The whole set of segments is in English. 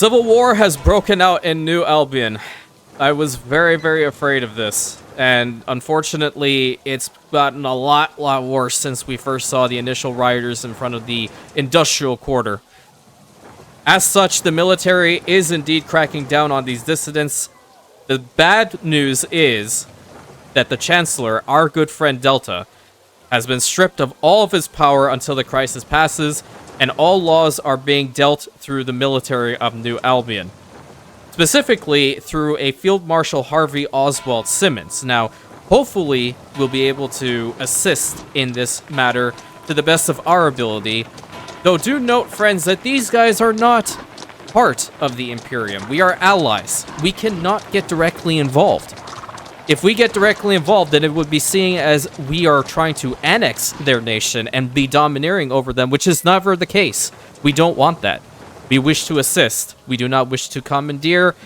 Civil war has broken out in New Albion. I was very, very afraid of this, and unfortunately, it's gotten a lot worse since we first saw the initial rioters in front of the industrial quarter. As such, the military is indeed cracking down on these dissidents. The bad news is that the Chancellor, our good friend Delta, has been stripped of all of his power until the crisis passes, and all laws are being dealt through the military of New Albion. Specifically, through a Field Marshal Harvey Oswald Simmons. Now, hopefully, we'll be able to assist in this matter to the best of our ability. Though do note, friends, that these guys are not part of the Imperium. We are allies. We cannot get directly involved. If we get directly involved, then it would be seen as we are trying to annex their nation and be domineering over them, which is never the case. We don't want that. We wish to assist. We do not wish to commandeer,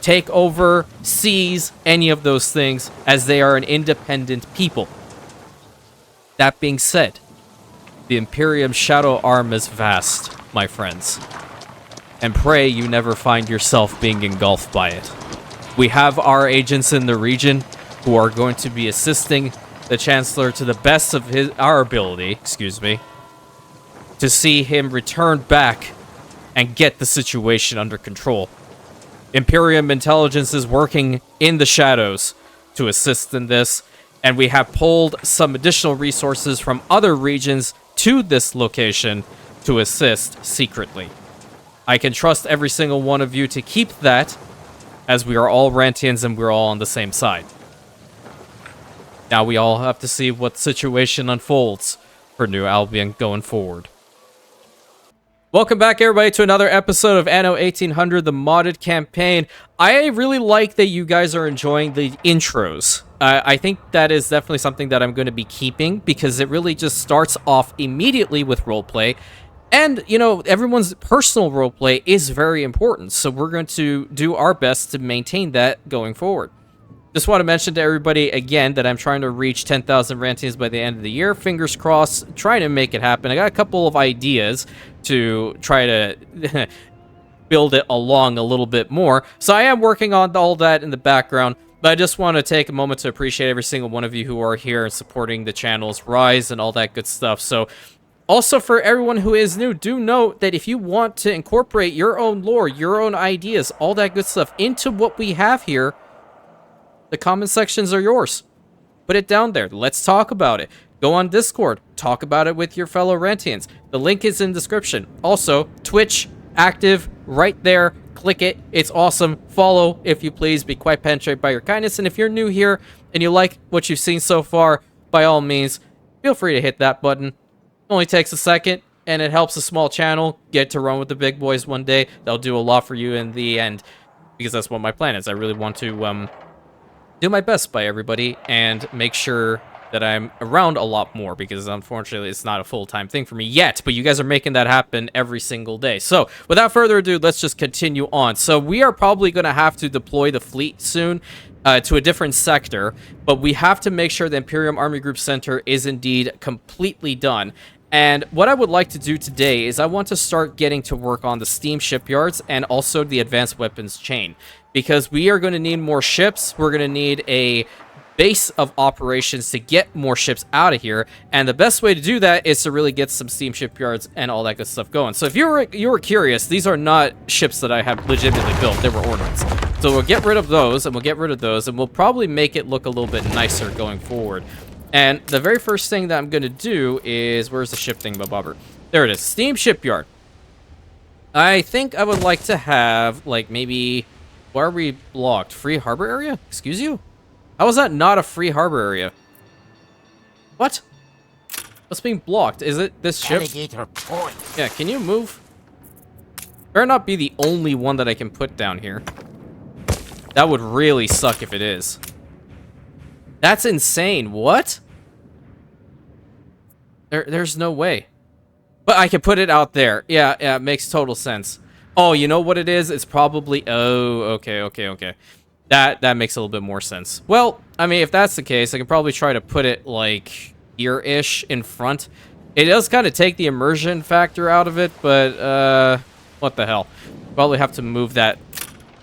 take over, seize, any of those things, as they are an independent people. That being said, the Imperium's shadow arm is vast, my friends. And pray you never find yourself being engulfed by it. We have our agents in the region who are going to be assisting the Chancellor to the best of our ability, to see him return back and get the situation under control. Imperium intelligence is working in the shadows to assist in this, and we have pulled some additional resources from other regions to this location to assist secretly. I can trust every single one of you to keep that, as we are all Rantians and we're all on the same side. Now we all have to see what situation unfolds for New Albion going forward. Welcome back, everybody, to another episode of Anno 1800, the modded campaign. I really like that you guys are enjoying the intros. I think that is definitely something that I'm going to be keeping, because it really just starts off immediately with roleplay. And, you know, everyone's personal roleplay is very important, so we're going to do our best to maintain that going forward. Just want to mention to everybody again that I'm trying to reach 10,000 Rantians by the end of the year. Fingers crossed, trying to make it happen. I got a couple of ideas to try to build it along a little bit more. So I am working on all that in the background, but I just want to take a moment to appreciate every single one of you who are here and supporting the channel's rise and all that good stuff. So also, for everyone who is new, do note that if you want to incorporate your own lore, your own ideas, all that good stuff into what we have here, the comment sections are yours. Put it down there. Let's talk about it. Go on Discord. Talk about it with your fellow Rantians. The link is in the description. Also, Twitch, active, right there. Click it. It's awesome. Follow, if you please. Be quite penetrated by your kindness. And if you're new here and you like what you've seen so far, by all means, feel free to hit that button. Only takes a second, and it helps a small channel get to run with the big boys one day. They'll do a lot for you in the end, because that's what my plan is. I really want to do my best by everybody and make sure that I'm around a lot more, because unfortunately it's not a full-time thing for me yet, but you guys are making that happen every single day. So without further ado, let's just continue on. So we are probably going to have to deploy the fleet soon to a different sector, but we have to make sure the Imperium Army Group Center is indeed completely done. And what I would like to do today is I want to start getting to work on the steam shipyards and also the advanced weapons chain, because we are going to need more ships. We're going to need a base of operations to get more ships out of here, and the best way to do that is to really get some steam shipyards and all that good stuff going. So if you were curious, these are not ships that I have legitimately built. They were ordnance. So we'll get rid of those, and we'll get rid of those, and we'll probably make it look a little bit nicer going forward. And the very first thing that I'm going to do is... Where's the ship thingamabobber? There it is. Steam shipyard. I think I would like to have, like, maybe... Why are we blocked? Free harbor area? Excuse you? How is that not a free harbor area? What? What's being blocked? Is it this ship? Alligator Point. Yeah, can you move? Better not be the only one that I can put down here. That would really suck if it is. That's insane. What? There's no way. But I can put it out there. Yeah, it makes total sense. Oh, you know what it is? It's probably... Oh, okay. That makes a little bit more sense. Well, I mean, if that's the case, I can probably try to put it, like, here-ish in front. It does kind of take the immersion factor out of it, but, what the hell. Probably have to move that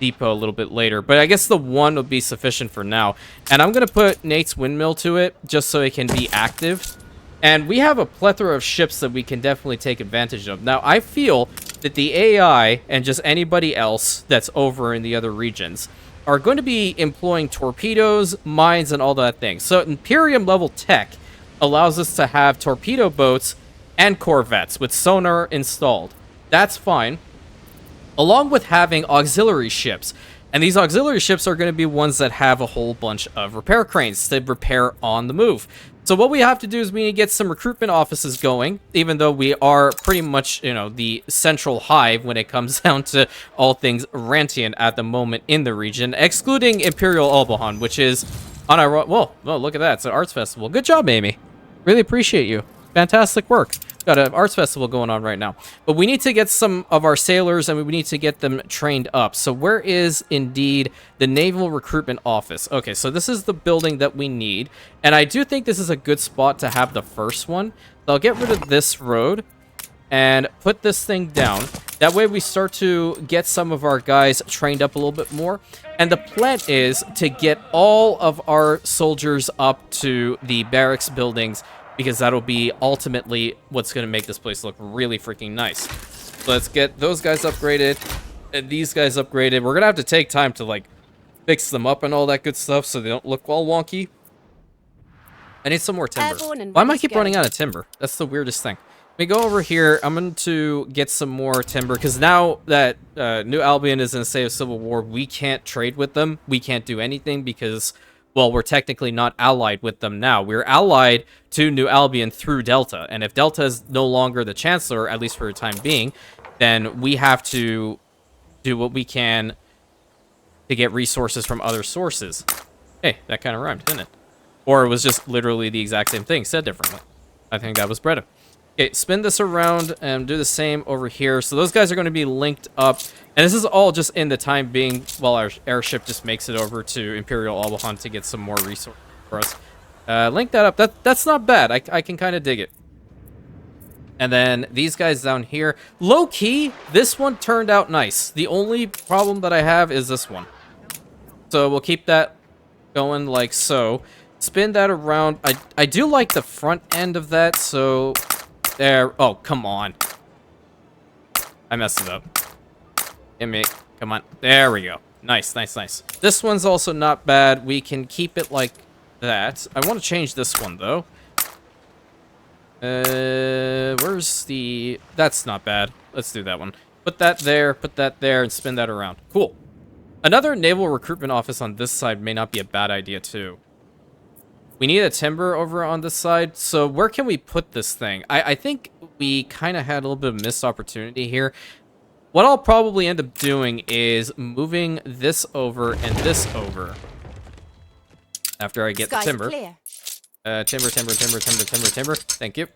depot a little bit later, but I guess the one will be sufficient for now. And I'm going to put Nate's windmill to it just so it can be active. And we have a plethora of ships that we can definitely take advantage of. Now, I feel that the AI and just anybody else that's over in the other regions are going to be employing torpedoes, mines, and all that thing. So Imperium level tech allows us to have torpedo boats and corvettes with sonar installed. That's fine. Along with having auxiliary ships. And these auxiliary ships are going to be ones that have a whole bunch of repair cranes to repair on the move. So what we have to do is we need to get some recruitment offices going, even though we are pretty much, you know, the central hive when it comes down to all things RANTIAN at the moment in the region, excluding Imperial Albion, which is on our... Whoa, look at that. It's an arts festival. Good job, Amy. Really appreciate you. Fantastic work. Got an arts festival going on right now. But we need to get some of our sailors, and we need to get them trained up. So where is, indeed, the Naval Recruitment Office? Okay, so this is the building that we need. And I do think this is a good spot to have the first one. So I'll get rid of this road and put this thing down. That way we start to get some of our guys trained up a little bit more. And the plan is to get all of our soldiers up to the barracks buildings, because that'll be ultimately what's going to make this place look really freaking nice. So let's get those guys upgraded and these guys upgraded. We're going to have to take time to, like, fix them up and all that good stuff so they don't look all wonky. I need some more timber. Why am I keep running out of timber? That's the weirdest thing. Let me go over here. I'm going to get some more timber, because now that New Albion is in a state of civil war, we can't trade with them. We can't do anything because... well, we're technically not allied with them now. We're allied to New Albion through Delta. And if Delta is no longer the Chancellor, at least for the time being, then we have to do what we can to get resources from other sources. Hey, that kind of rhymed, didn't it? Or it was just literally the exact same thing, said differently. I think that was Breda. Okay, spin this around and do the same over here. So those guys are going to be linked up. And this is all just in the time being while our airship just makes it over to Imperial Albion to get some more resources for us. Link that up. That's not bad. I can kind of dig it. And then these guys down here. Low-key, this one turned out nice. The only problem that I have is this one. So we'll keep that going like so. Spin that around. I do like the front end of that, so... there. Oh, come on. I messed it up. Give me. Come on. There we go. Nice, nice, nice. This one's also not bad. We can keep it like that. I want to change this one, though. Where's the... that's not bad. Let's do that one. Put that there, and spin that around. Cool. Another naval recruitment office on this side may not be a bad idea, too. We need a timber over on this side, so where can we put this thing? I think we kind of had a little bit of missed opportunity here. What I'll probably end up doing is moving this over and this over. After I get the timber. Timber. Thank you.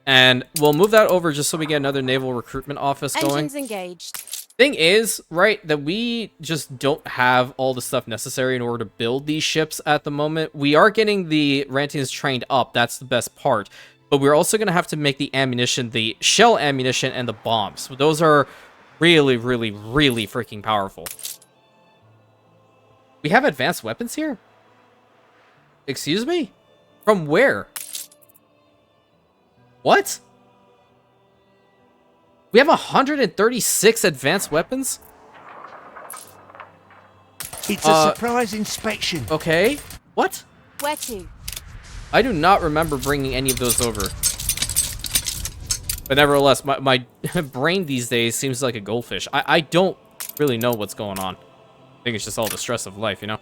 And we'll move that over just so we get another naval recruitment office going. Engines engaged. Thing is, right, that we just don't have all the stuff necessary in order to build these ships at the moment. We are getting the Rantians trained up. That's the best part. But we're also going to have to make the ammunition, the shell ammunition, and the bombs. So those are really, really, really freaking powerful. We have advanced weapons here? Excuse me? From where? What? We have 136 advanced weapons? It's a surprise inspection. Okay. What? Where to? I do not remember bringing any of those over. But nevertheless, my brain these days seems like a goldfish. I don't really know what's going on. I think it's just all the stress of life, you know?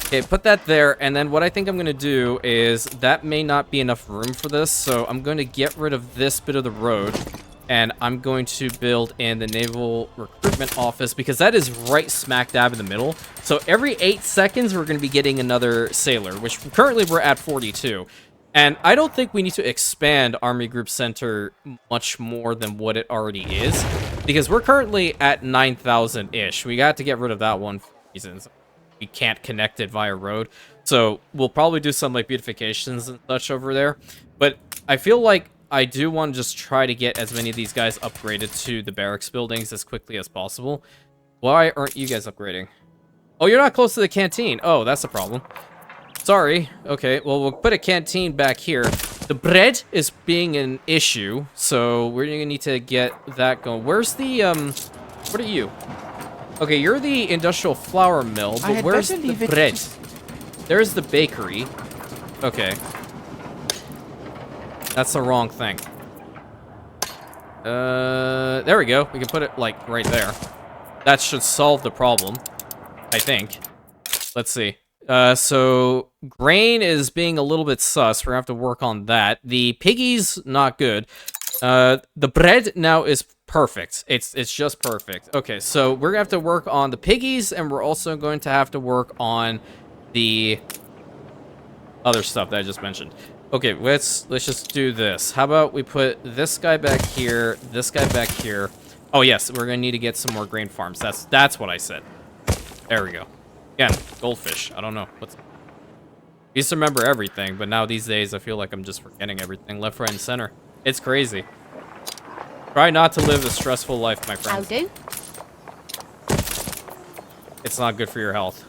Okay, put that there, and then what I think I'm going to do is that may not be enough room for this, so I'm going to get rid of this bit of the road, and I'm going to build in the Naval Recruitment Office, because that is right smack dab in the middle. So every 8 seconds, we're going to be getting another sailor, which currently we're at 42. And I don't think we need to expand Army Group Center much more than what it already is, because we're currently at 9,000-ish. We got to get rid of that one for reasons. We can't connect it via road. So we'll probably do some like beautifications and such over there. But I feel like I do want to just try to get as many of these guys upgraded to the barracks buildings as quickly as possible. Why aren't you guys upgrading? Oh, you're not close to the canteen. Oh, that's a problem. Sorry. Okay, well, we'll put a canteen back here. The bread is being an issue, so we're gonna need to get that going. Where's the, what are you? Okay, you're the industrial flour mill, but where's the bread? There's the bakery. Okay. That's the wrong thing. There we go. We can put it, like, right there. That should solve the problem, I think. Let's see. So grain is being a little bit sus. We're gonna have to work on that. The piggies, not good. The bread now is perfect. It's just perfect. Okay, so we're gonna have to work on the piggies, and we're also going to have to work on the other stuff that I just mentioned. Okay, let's just do this. How about we put this guy back here, this guy back here. Oh yes, we're gonna need to get some more grain farms. That's what I said. There we go. Again, goldfish. I don't know. I used to remember everything, but now these days I feel like I'm just forgetting everything left, right, and center. It's crazy. Try not to live a stressful life, my friend. I'll do. It's not good for your health.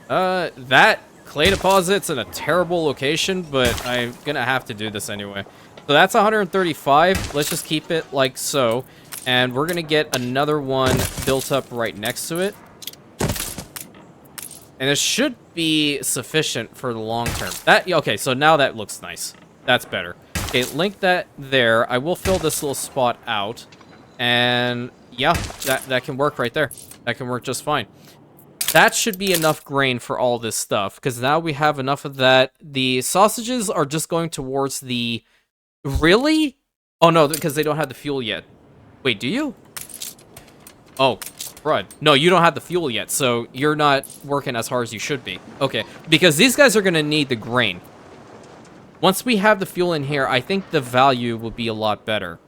That clay deposit's in a terrible location, but I'm gonna have to do this anyway. So that's 135. Let's just keep it like so. And we're gonna get another one built up right next to it. And it should be sufficient for the long term. Okay, so now that looks nice. That's better. Okay, link that there. I will fill this little spot out. And yeah, that can work right there. That can work just fine. That should be enough grain for all this stuff, because now we have enough of that. The sausages are just going towards the... Really? Oh no, because they don't have the fuel yet. Wait, do you? Oh, crud. No, you don't have the fuel yet, so you're not working as hard as you should be. Okay, because these guys are going to need the grain. Once we have the fuel in here, I think the value will be a lot better.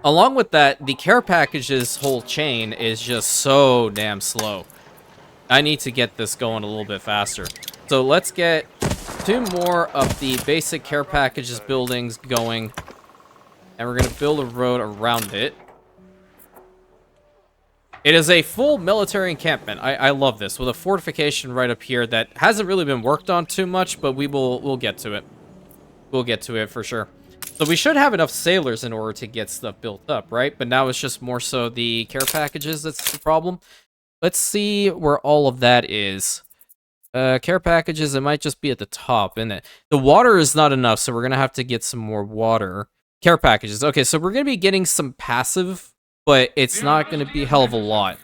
Along with that, the care packages whole chain is just so damn slow. I need to get this going a little bit faster. So let's get 2 more of the basic care packages buildings going. And we're going to build a road around it. It is a full military encampment. I love this, with a fortification right up here that hasn't really been worked on too much, but we'll get to it. We'll get to it for sure. So we should have enough sailors in order to get stuff built up, right? But now it's just more so the care packages that's the problem. Let's see where all of that is. Care packages, it might just be at the top, isn't it? The water is not enough, so we're going to have to get some more water. Care packages. Okay, so we're going to be getting some passive, but it's not going to be a hell of a lot.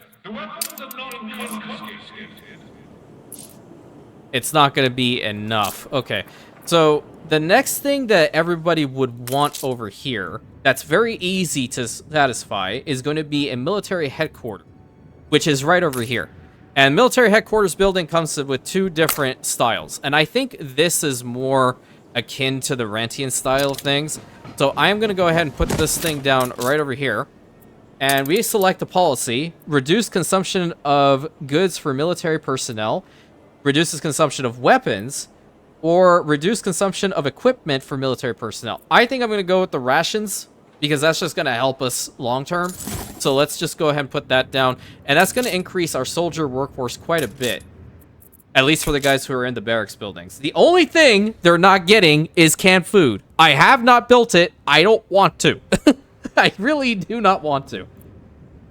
It's not going to be enough. Okay, so the next thing that everybody would want over here, that's very easy to satisfy, is going to be a military headquarters, which is right over here. And military headquarters building comes with 2 different styles. And I think this is more akin to the RANTIAN style of things. So I'm going to go ahead and put this thing down right over here. And we select the policy, reduce consumption of goods for military personnel, reduces consumption of weapons, or reduce consumption of equipment for military personnel. I think I'm going to go with the rations, because that's just going to help us long term. So let's just go ahead and put that down. And that's going to increase our soldier workforce quite a bit. At least for the guys who are in the barracks buildings. The only thing they're not getting is canned food. I have not built it. I don't want to. I really do not want to.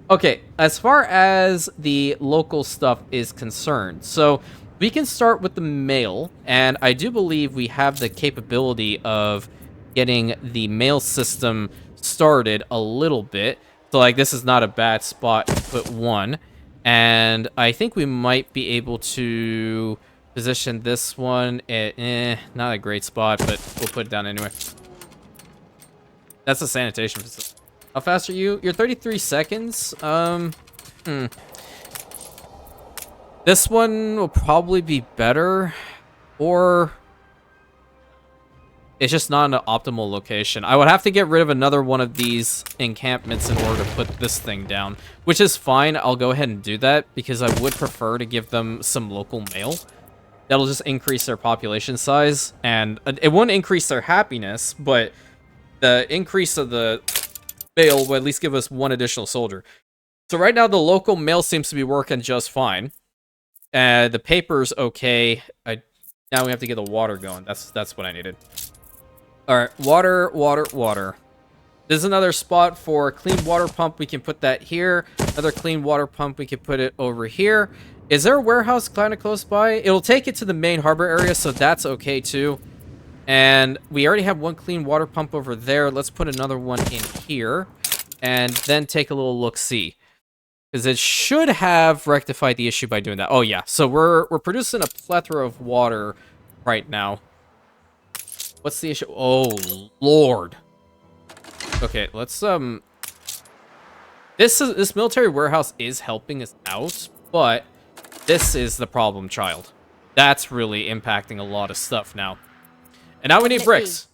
Okay, as far as the local stuff is concerned, so we can start with the mail, and I do believe we have the capability of getting the mail system started a little bit. So, like, this is not a bad spot to put one. And I think we might be able to position this one at, not a great spot, but we'll put it down anyway. That's a sanitation facility. How fast are you? You're 33 seconds. This one will probably be better, or it's just not an optimal location. I would have to get rid of another one of these encampments in order to put this thing down, which is fine. I'll go ahead and do that because I would prefer to give them some local mail. That'll just increase their population size, and it won't increase their happiness, but the increase of the mail will at least give us one additional soldier. So right now, the local mail seems to be working just fine. The paper's okay. Now we have to get the water going. That's what I needed. All right, water, water, water. There's another spot for a clean water pump. We can put that here. Another clean water pump. We can put it over here. Is there a warehouse kind of close by? It'll take it to the main harbor area, so that's okay too. And we already have one clean water pump over there. Let's put another one in here, and then take a little look-see. Because it should have rectified the issue by doing that. Oh, yeah. So we're producing a plethora of water right now. What's the issue? Oh, Lord. Okay, let's, This military warehouse is helping us out, but this is the problem child. That's really impacting a lot of stuff now. And now we need bricks.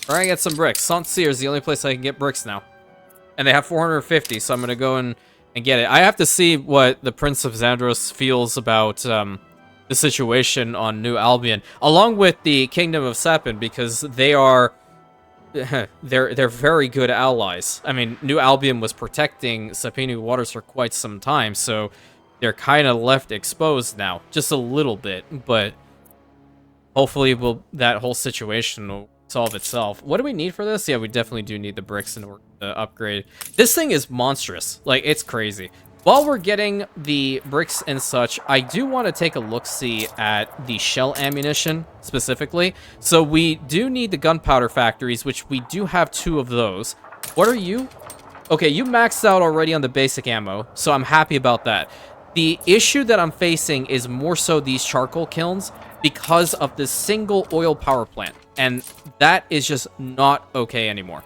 We're gonna get some bricks. Saint-Cyr is the only place I can get bricks now. And they have 450, so I'm going to go and get it. I have to see what the Prince of Xandros feels about the situation on New Albion, along with the Kingdom of Sapin, because they are... they're very good allies. I mean, New Albion was protecting Sapinu waters for quite some time, so they're kind of left exposed now. Just a little bit, but hopefully that whole situation will solve itself. What do we need for this? Yeah, we definitely do need the bricks in order to upgrade. This thing is monstrous. Like, it's crazy. While we're getting the bricks and such, I do want to take a look-see at the shell ammunition, specifically. So we do need the gunpowder factories, which we do have 2 of those. What are you? Okay, you maxed out already on the basic ammo, so I'm happy about that. The issue that I'm facing is more so these charcoal kilns because of the single oil power plant. And that is just not okay anymore.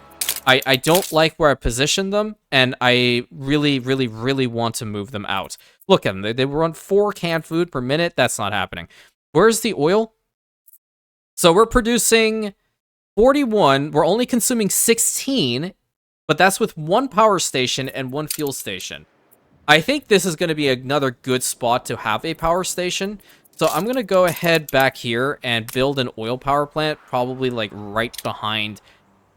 I don't like where I positioned them, and I really, really, really want to move them out. Look at them. They run 4 canned food per minute. That's not happening. Where's the oil? So we're producing 41. We're only consuming 16, but that's with 1 power station and 1 fuel station. I think this is going to be another good spot to have a power station. So I'm going to go ahead back here and build an oil power plant, probably like right behind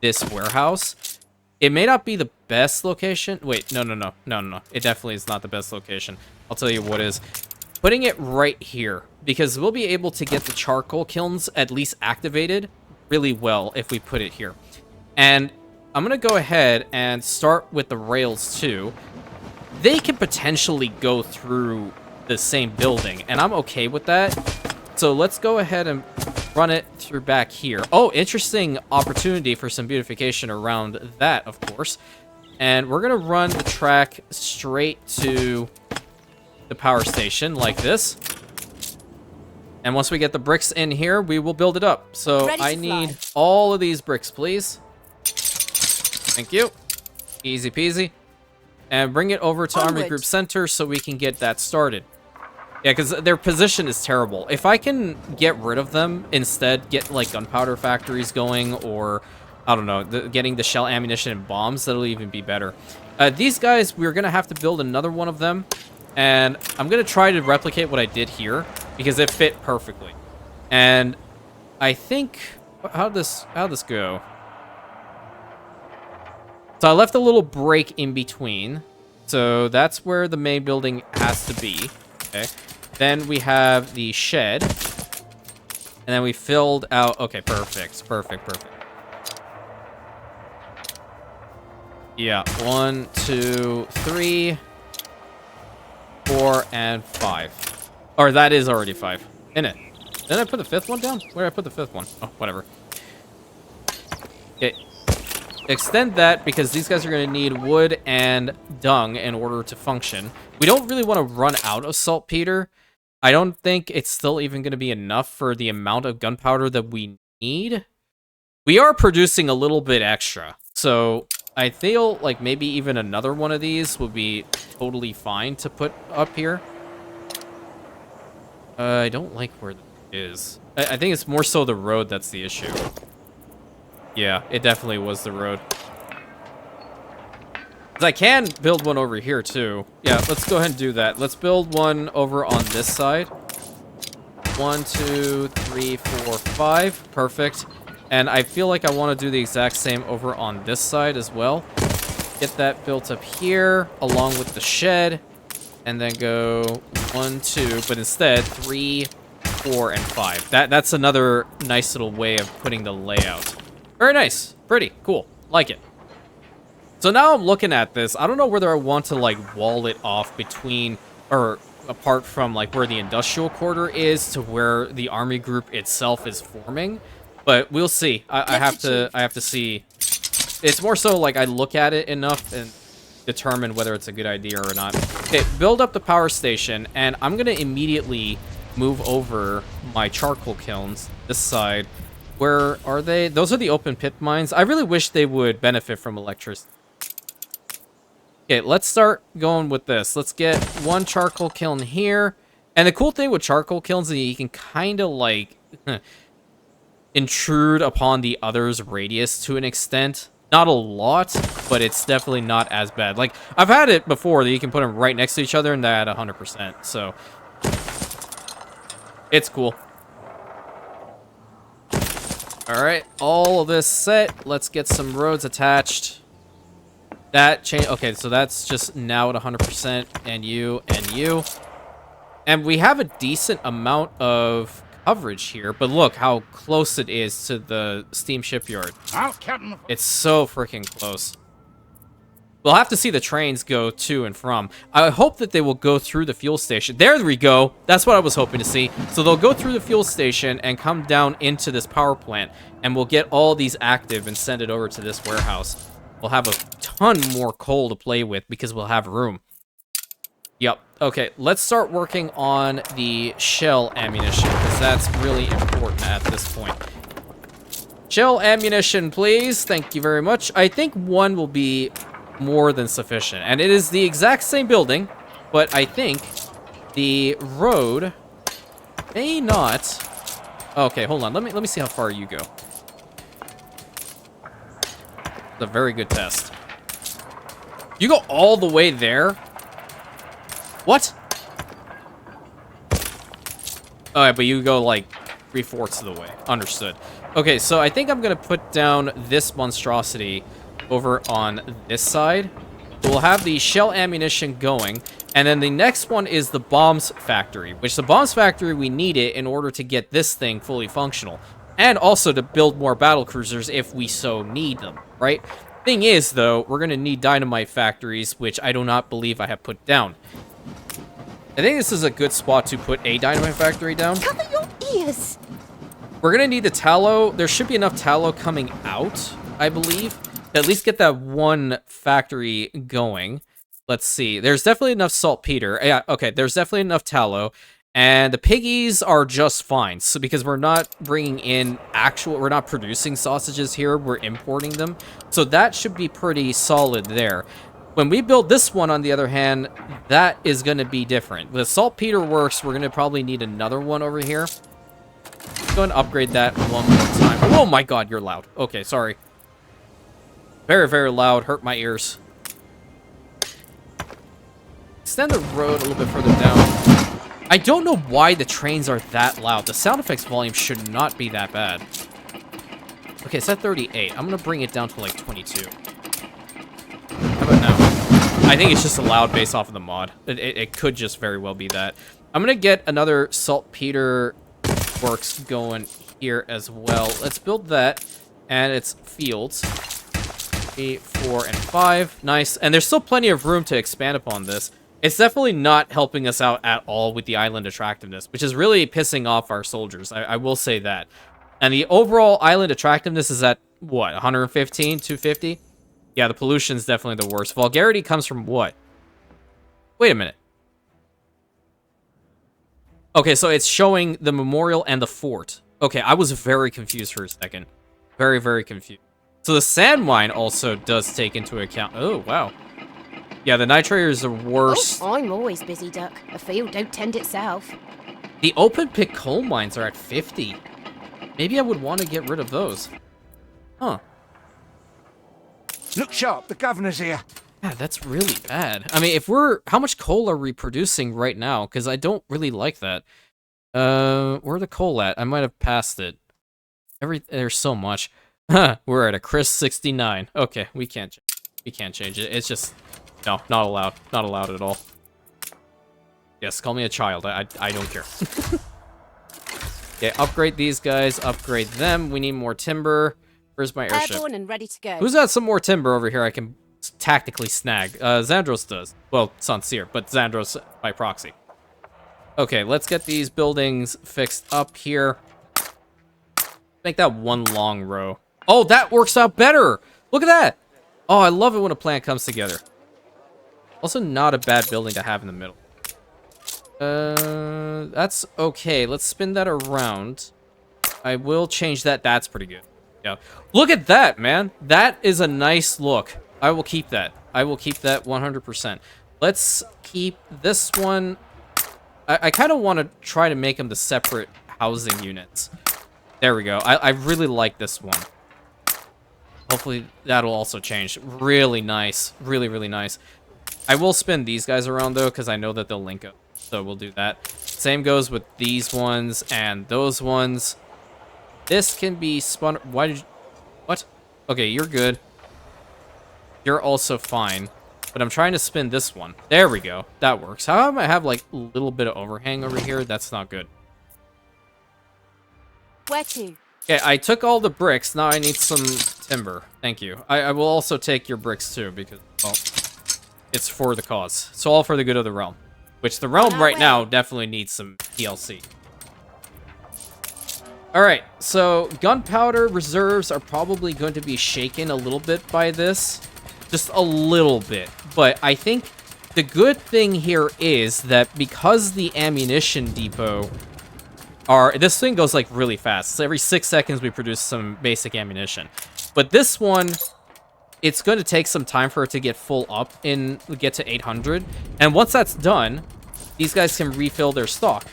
this warehouse. It may not be the best location. Wait, no. It definitely is not the best location. I'll tell you what is. Putting it right here, because we'll be able to get the charcoal kilns at least activated really well if we put it here. And I'm going to go ahead and start with the rails too. They can potentially go through the same building, and I'm okay with that. So let's go ahead and run it through back here. Oh, interesting opportunity for some beautification around that, of course. And we're going to run the track straight to the power station like this. And once we get the bricks in here, we will build it up. So I need all of these bricks, please. Thank you. Easy peasy. And bring it over to Army Group Center so we can get that started. Yeah, because their position is terrible. If I can get rid of them, instead get, like, gunpowder factories going, or, I don't know, getting the shell ammunition and bombs, that'll even be better. These guys, we're going to have to build another one of them, and I'm going to try to replicate what I did here, because it fit perfectly. And I think... How'd this go? So I left a little break in between, so that's where the main building has to be. Okay. Then we have the shed. And then we filled out... Okay, perfect. Yeah, 1, 2, 3, 4, and 5. Or that is already 5. In it. Didn't I put the 5th one down? Where did I put the 5th one? Oh, whatever. Okay. Extend that because these guys are going to need wood and dung in order to function. We don't really want to run out of saltpeter. I don't think it's still even going to be enough for the amount of gunpowder that we need. We are producing a little bit extra, so I feel like maybe even another one of these would be totally fine to put up here. I don't like where it is. I think it's more so the road that's the issue. Yeah, it definitely was the road. I can build one over here, too. Yeah, let's go ahead and do that. Let's build one over on this side. 1, 2, 3, 4, 5. Perfect. And I feel like I want to do the exact same over on this side as well. Get that built up here, along with the shed. And then go 1, 2, but instead 3, 4, and 5. That's another nice little way of putting the layout. Very nice. Pretty. Cool. Like it. So now I'm looking at this. I don't know whether I want to, like, wall it off between, or apart from, like, where the industrial quarter is to where the army group itself is forming. But we'll see. I have to see. It's more so, like, I look at it enough and determine whether it's a good idea or not. Okay, build up the power station, and I'm going to immediately move over my charcoal kilns this side. Where are they? Those are the open pit mines. I really wish they would benefit from electricity. Okay, let's start going with this. Let's get one charcoal kiln here. And the cool thing with charcoal kilns is you can kind of like intrude upon the other's radius to an extent. Not a lot, but it's definitely not as bad. Like, I've had it before that you can put them right next to each other and they're at 100%. So, it's cool. Alright, all of this set. Let's get some roads attached. That change. Okay, so that's just now at 100%, and you, and you. And we have a decent amount of coverage here, but look how close it is to the steam shipyard. It's so freaking close. We'll have to see the trains go to and from. I hope that they will go through the fuel station. There we go. That's what I was hoping to see. So they'll go through the fuel station and come down into this power plant, and we'll get all these active and send it over to this warehouse. We'll have a ton more coal to play with because we'll have room. Yep. Okay, let's start working on the shell ammunition because that's really important at this point. Shell ammunition, please. Thank you very much. I think one will be more than sufficient. And it is the exact same building, but I think the road may not... Okay, hold on. Let me see how far you go. A very good test. You go all the way there? What? Alright, but you go like 3/4 of the way. Understood. Okay, so I think I'm gonna put down this monstrosity over on this side. We'll have the shell ammunition going, and then the next one is the bombs factory, which the bombs factory we need it in order to get this thing fully functional. And also to build more battle cruisers if we so need them, right? Thing is, though, we're going to need dynamite factories, which I do not believe I have put down. I think this is a good spot to put a dynamite factory down. Cover your ears! We're going to need the tallow. There should be enough tallow coming out, I believe, to at least get that one factory going. Let's see. There's definitely enough saltpeter. Yeah, okay, there's definitely enough tallow. And the piggies are just fine, so because we're not bringing in we're not producing sausages here, we're importing them. So that should be pretty solid there. When we build this one, on the other hand, that is going to be different. The saltpeter works, we're going to probably need another one over here. Let's go and upgrade that one more time. Oh my god, you're loud. Okay, sorry. Very, very loud, hurt my ears. Extend the road a little bit further down. I don't know why the trains are that loud. The sound effects volume should not be that bad. Okay, it's at 38. I'm going to bring it down to like 22. How about now? I think it's just a loud based off of the mod. It could just very well be that. I'm going to get another saltpeter works going here as well. Let's build that. And it's fields. 3, 4, and 5. Nice. And there's still plenty of room to expand upon this. It's definitely not helping us out at all with the island attractiveness, which is really pissing off our soldiers. I will say that. And the overall island attractiveness is at, what, 115, 250? Yeah, the pollution's definitely the worst. Vulgarity comes from what? Wait a minute. Okay, so it's showing the memorial and the fort. Okay, I was very confused for a second. Very, very confused. So the sand mine also does take into account... Oh, wow. Yeah, the nitrator is the worst. Oh, I'm always busy, Duck. A field don't tend itself. The open pit coal mines are at 50. Maybe I would want to get rid of those. Huh. Look sharp, the governor's here. Yeah, that's really bad. I mean, if we're... How much coal are we producing right now? Because I don't really like that. Where the coal at? I might have passed it. There's so much. We're at a crisp 69. Okay, we can't change it. It's just no, not allowed. Not allowed at all. Yes, call me a child. I don't care. Okay, upgrade these guys. Upgrade them. We need more timber. Where's my airship? Airborne and ready to go. Who's got some more timber over here I can tactically snag? Xandros does. Well, Sansir, but Xandros by proxy. Okay, let's get these buildings fixed up here. Make that one long row. Oh, that works out better! Look at that! Oh, I love it when a plan comes together. Also, not a bad building to have in the middle. That's okay. Let's spin that around. I will change that. That's pretty good. Yeah. Look at that, man. That is a nice look. I will keep that. I will keep that 100%. Let's keep this one. I kind of want to try to make them the separate housing units. There we go. I really like this one. Hopefully that'll also change. Really nice. Really, really nice. I will spin these guys around, though, because I know that they'll link up. So we'll do that. Same goes with these ones and those ones. This can be spun... Why did you... What? Okay, you're good. You're also fine. But I'm trying to spin this one. There we go. That works. How come I have, like, a little bit of overhang over here? That's not good. Where to? Okay, I took all the bricks. Now I need some timber. Thank you. I will also take your bricks, too, because, well, it's for the cause. It's all for the good of the realm. Which the realm right now definitely needs some TLC. Alright, so gunpowder reserves are probably going to be shaken a little bit by this. Just a little bit. But I think the good thing here is that because the ammunition depot are... This thing goes like really fast. So every 6 seconds we produce some basic ammunition. But this one... It's going to take some time for it to get full up and get to 800. And once that's done, these guys can refill their stock.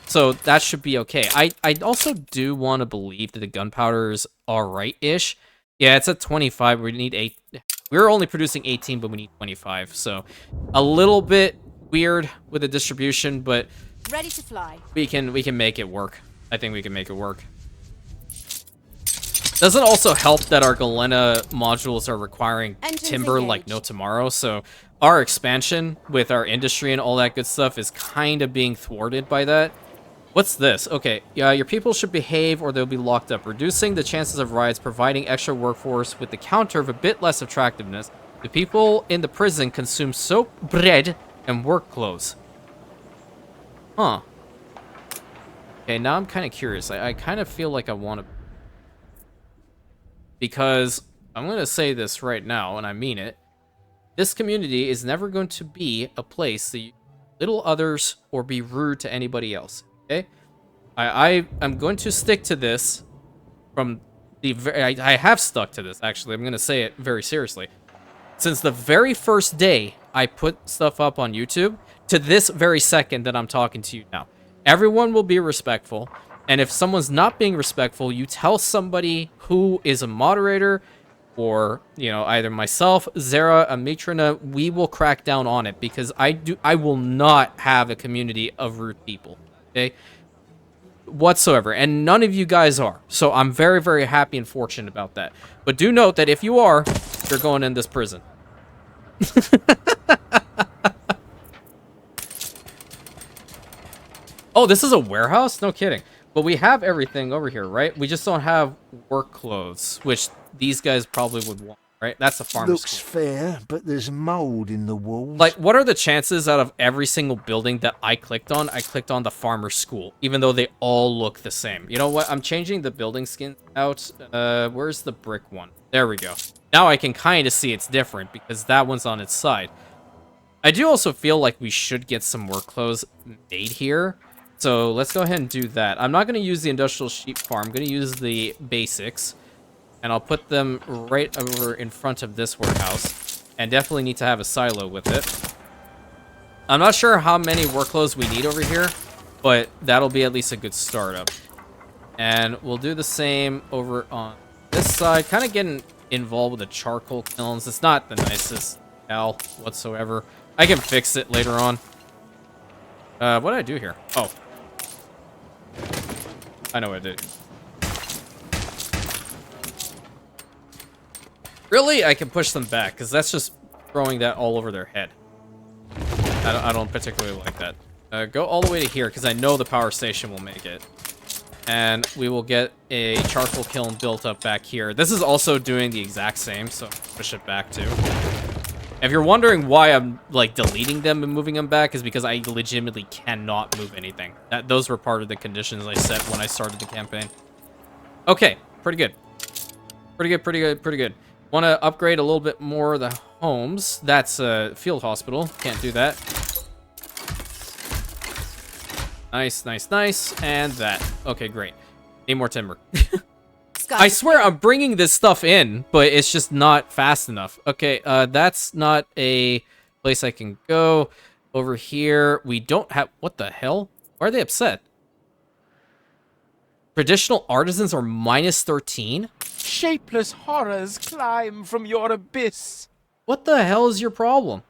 So that should be okay. I also do want to believe that the gunpowder is alright-ish. Yeah, it's at 25. We need 8. We're only producing 18, but we need 25. So a little bit weird with the distribution, but ready to fly. We can make it work. I think we can make it work. Doesn't also help that our Galena modules are requiring timber like no tomorrow, so our expansion with our industry and all that good stuff is kind of being thwarted by that. What's this? Okay, yeah, your people should behave or they'll be locked up, reducing the chances of riots, providing extra workforce with the counter of a bit less attractiveness. The people in the prison consume soap, bread, and work clothes. Huh. Okay, now I'm kind of curious. I kind of feel like I want to... Because I'm going to say this right now, and I mean it. This community is never going to be a place that you little others or be rude to anybody else. Okay? I'm going to stick to this from the... I have stuck to this, actually. I'm going to say it very seriously. Since the very first day I put stuff up on YouTube to this very second that I'm talking to you now. Everyone will be respectful. And if someone's not being respectful, you tell somebody who is a moderator or, you know, either myself, Zara, Amitrina, we will crack down on it because I will not have a community of rude people, okay? Whatsoever. And none of you guys are. So I'm very, very happy and fortunate about that. But do note that if you are, you're going in this prison. Oh, this is a warehouse? No kidding. But we have everything over here, right? We just don't have work clothes, which these guys probably would want, right? That's a farmer's Looks school. fair, but there's mold in the walls. Like, what are the chances out of every single building that I clicked on the farmer's school, even though they all look the same? You know what? I'm changing the building skin out. Where's the brick one? There we go. Now I can kind of see it's different because that one's on its side. I do also feel like we should get some work clothes made here. So let's go ahead and do that. I'm not going to use the industrial sheep farm. I'm going to use the basics. And I'll put them right over in front of this warehouse. And definitely need to have a silo with it. I'm not sure how many work clothes we need over here. But that'll be at least a good startup. And we'll do the same over on this side. Kind of getting involved with the charcoal kilns. It's not the nicest gal whatsoever. I can fix it later on. What did I do here? Oh. I know I did. Really, I can push them back, because that's just throwing that all over their head. I don't particularly like that. Go all the way to here, because I know the power station will make it. And we will get a charcoal kiln built up back here. This is also doing the exact same, so push it back too. If you're wondering why I'm, like, deleting them and moving them back, is because I legitimately cannot move anything. Those were part of the conditions I set when I started the campaign. Okay, pretty good. Pretty good, pretty good, pretty good. Want to upgrade a little bit more of the homes. That's a field hospital. Can't do that. Nice, nice, nice. And that. Okay, great. Need more timber. I swear I'm bringing this stuff in, but it's just not fast enough. Okay, that's not a place I can go. Over here, we don't have... What the hell? Why are they upset? Traditional artisans are minus 13? Shapeless horrors climb from your abyss. What the hell is your problem?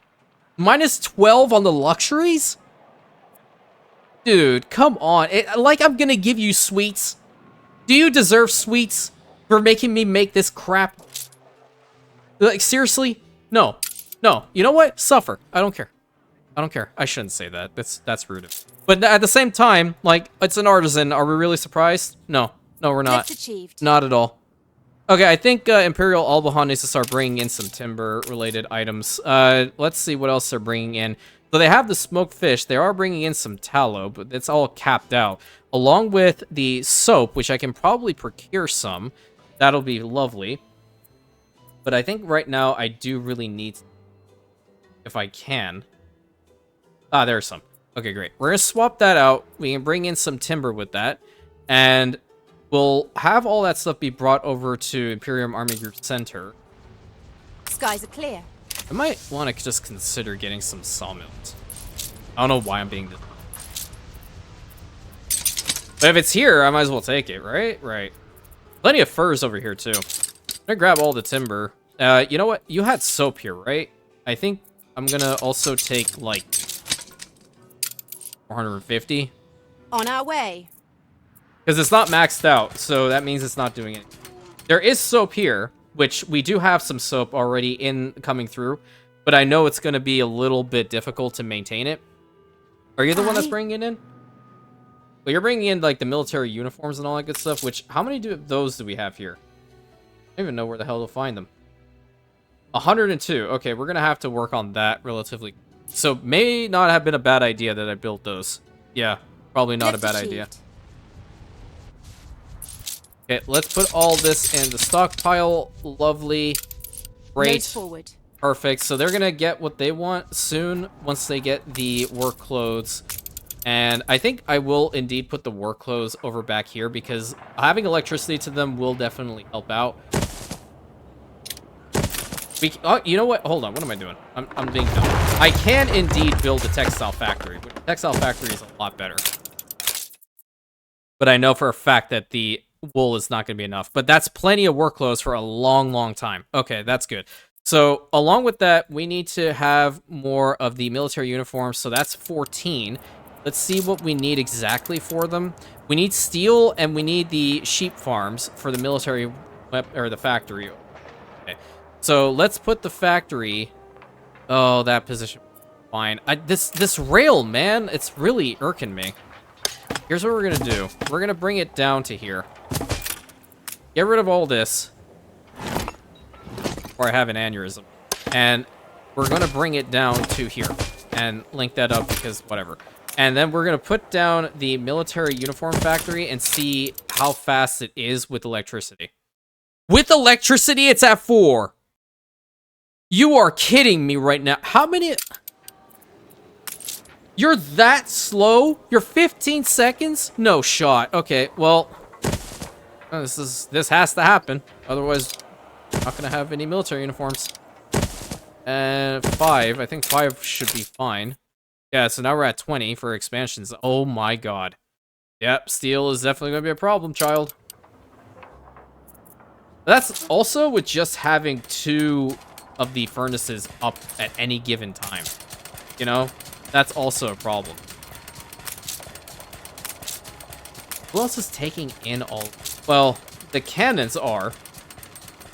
Minus 12 on the luxuries? Dude, come on. Like I'm gonna give you sweets. Do you deserve sweets for making me make this crap? Like, seriously? No. No. You know what? Suffer. I don't care. I don't care. I shouldn't say that. That's rude. But at the same time, like, it's an artisan. Are we really surprised? No. No, we're not. Lift achieved. Not at all. Okay, I think Imperial Albion needs to start bringing in some timber-related items. Let's see what else they're bringing in. So they have the smoked fish. They are bringing in some tallow, but it's all capped out. Along with the soap, which I can probably procure some. That'll be lovely. But I think right now I do really need... If I can. Ah, there's some. Okay, great. We're going to swap that out. We can bring in some timber with that. And we'll have all that stuff be brought over to Imperium Army Group Center. Skies are clear. I might want to just consider getting some sawmills. I don't know why I'm being this. But if it's here, I might as well take it, right? Right. Plenty of furs over here, too. I'm gonna grab all the timber. You know what? You had soap here, right? I think I'm gonna also take, like, 450. On our way. Because it's not maxed out, so that means it's not doing it. There is soap here, which we do have some soap already coming through, but I know it's going to be a little bit difficult to maintain it. Are you the one that's bringing it in? Well, you're bringing in, like, the military uniforms and all that good stuff, which, how many of those do we have here? I don't even know where the hell to find them. 102. Okay, we're going to have to work on that relatively. So, may not have been a bad idea that I built those. Yeah, probably not a bad idea. Okay, let's put all this in the stockpile. Lovely. Great. Nose forward. Perfect. So they're going to get what they want soon once they get the work clothes. And I think I will indeed put the work clothes over back here because having electricity to them will definitely help out. You know what? Hold on. What am I doing? I'm being dumb. I can indeed build a textile factory. But the textile factory is a lot better. But I know for a fact that the wool is not going to be enough. But that's plenty of work clothes for a long, long time. Okay, that's good. So along with that, we need to have more of the military uniforms. So that's 14. Let's see what we need exactly for them. We need steel and we need the sheep farms for the military or the factory. Okay. So let's put the factory. Oh, that position. Fine. This rail, man, it's really irking me. Here's what we're going to do. We're going to bring it down to here. Get rid of all this. Or I have an aneurysm. And we're going to bring it down to here. And link that up because whatever. And then we're going to put down the military uniform factory and see how fast it is with electricity. With electricity, it's at 4. You are kidding me right now. How many... You're that slow? You're 15 seconds? No shot. Okay, well... This has to happen. Otherwise, I'm not going to have any military uniforms. And 5. I think 5 should be fine. Yeah, so now we're at 20 for expansions. Oh my god. Yep, steel is definitely going to be a problem, child. That's also with just having 2 of the furnaces up at any given time. You know? That's also a problem. Who else is taking in all... Well, the cannons are.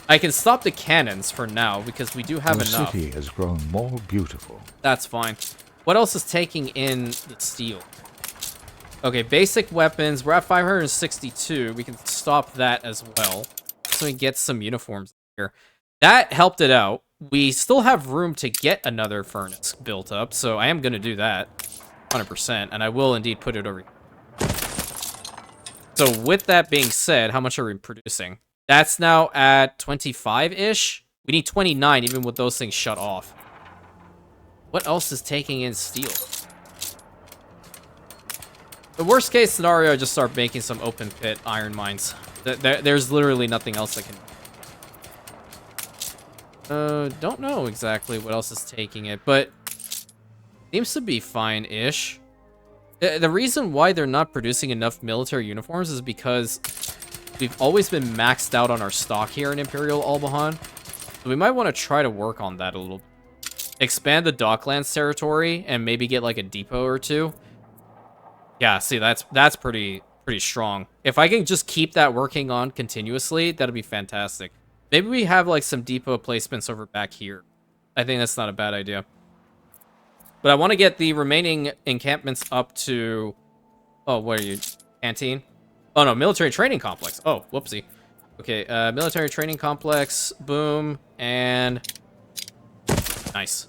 I can stop the cannons for now because we do have Your enough. city has grown more beautiful. That's fine. What else is taking in the steel? Okay, basic weapons. We're at 562. We can stop that as well. So we can get some uniforms here. That helped it out. We still have room to get another furnace built up, so I am going to do that 100%, and I will indeed put it over here. So with that being said, how much are we producing? That's now at 25-ish. We need 29 even with those things shut off. What else is taking in steel? The worst case scenario, I just start making some open pit iron mines. There's literally nothing else I can... don't know exactly what else is taking it, but seems to be fine-ish. The reason why they're not producing enough military uniforms is because we've always been maxed out on our stock here in Imperial Albion. So we might want to try to work on that a little bit. Expand the Docklands territory and maybe get like a depot or two. Yeah, see, that's pretty strong. If I can just keep that working on continuously, that'll be fantastic. Maybe we have like some depot placements over back here. I think that's not a bad idea. But I want to get the remaining encampments up to... Oh, what are you? Canteen? Oh, no, military training complex. Oh, whoopsie. Okay, military training complex. Boom. And... Nice.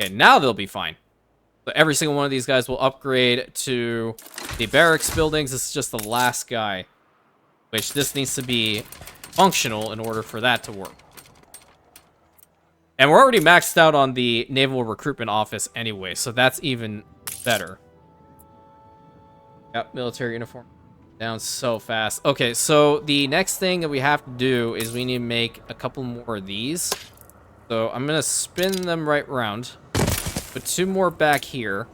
Okay, now they'll be fine. So every single one of these guys will upgrade to the barracks buildings. This is just the last guy. Which this needs to be functional in order for that to work. And we're already maxed out on the Naval Recruitment Office anyway, so that's even better. Yep, military uniform. Down so fast. Okay, so the next thing that we have to do is we need to make a couple more of these. So I'm going to spin them right around. Put 2 more back here.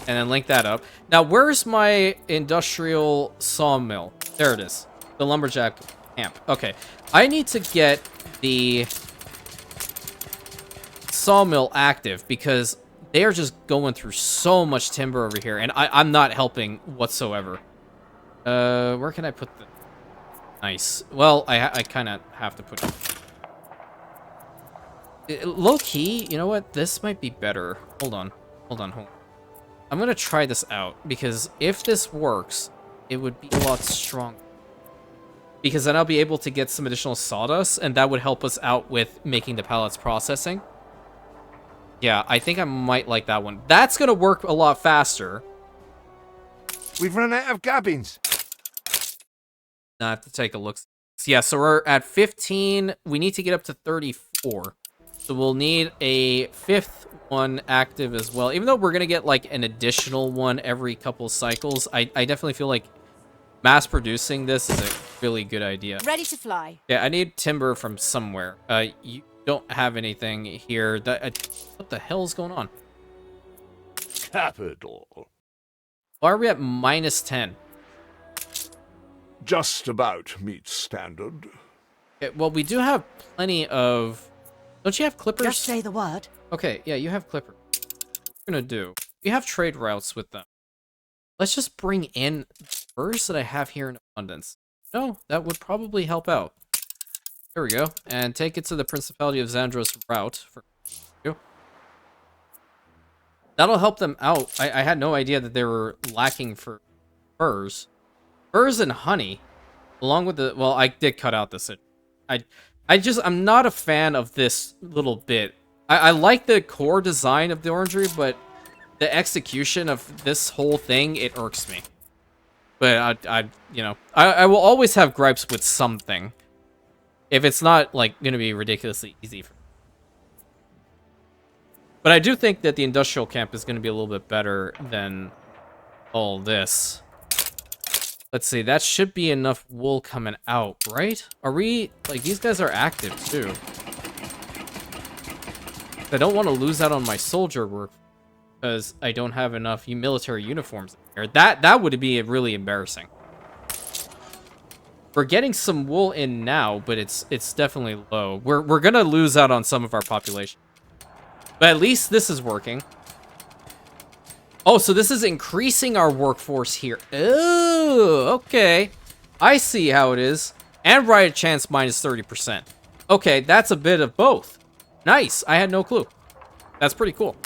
And then link that up. Now, where's my industrial sawmill? There it is. The lumberjack camp. Okay. I need to get the sawmill active because they are just going through so much timber over here. And I'm not helping whatsoever. Where can I put the... Nice. Well, I kind of have to put it... Low-key, you know what? This might be better. Hold on. Hold on. I'm going to try this out, because if this works, it would be a lot stronger. Because then I'll be able to get some additional sawdust, and that would help us out with making the pallets processing. Yeah, I think I might like that one. That's going to work a lot faster. We've run out of cabins. Now I have to take a look. Yeah, so we're at 15. We need to get up to 34. So we'll need a 5th one active as well. Even though we're going to get like an additional one every couple cycles, I definitely feel like mass producing this is a really good idea. Ready to fly. Yeah, I need timber from somewhere. You don't have anything here. What the hell is going on? Capital. Why are we at -10? Just about meets standard. Okay, well, we do have plenty of... Don't you have clippers? Just say the word. Okay, yeah, you have clippers. What we're gonna do... We have trade routes with them. Let's just bring in furs that I have here in abundance. No, that would probably help out. There we go. And take it to the Principality of Xandros route for you. That'll help them out. I had no idea that they were lacking for furs. Furs and honey. Along with the... Well, I did cut out this. I'm not a fan of this little bit. I like the core design of the orangery, but the execution of this whole thing, it irks me. But I will always have gripes with something. If it's not, like, going to be ridiculously easy. But I do think that the industrial camp is going to be a little bit better than all this. Let's see, that should be enough wool coming out, right? Are we... Like, these guys are active, too. I don't want to lose out on my soldier work because I don't have enough military uniforms here. That would be really embarrassing. We're getting some wool in now, but it's definitely low. We're gonna lose out on some of our population. But at least this is working. Oh, so this is increasing our workforce here. Oh, okay. I see how it is. And riot chance minus 30%. Okay, that's a bit of both. Nice. I had no clue. That's pretty cool.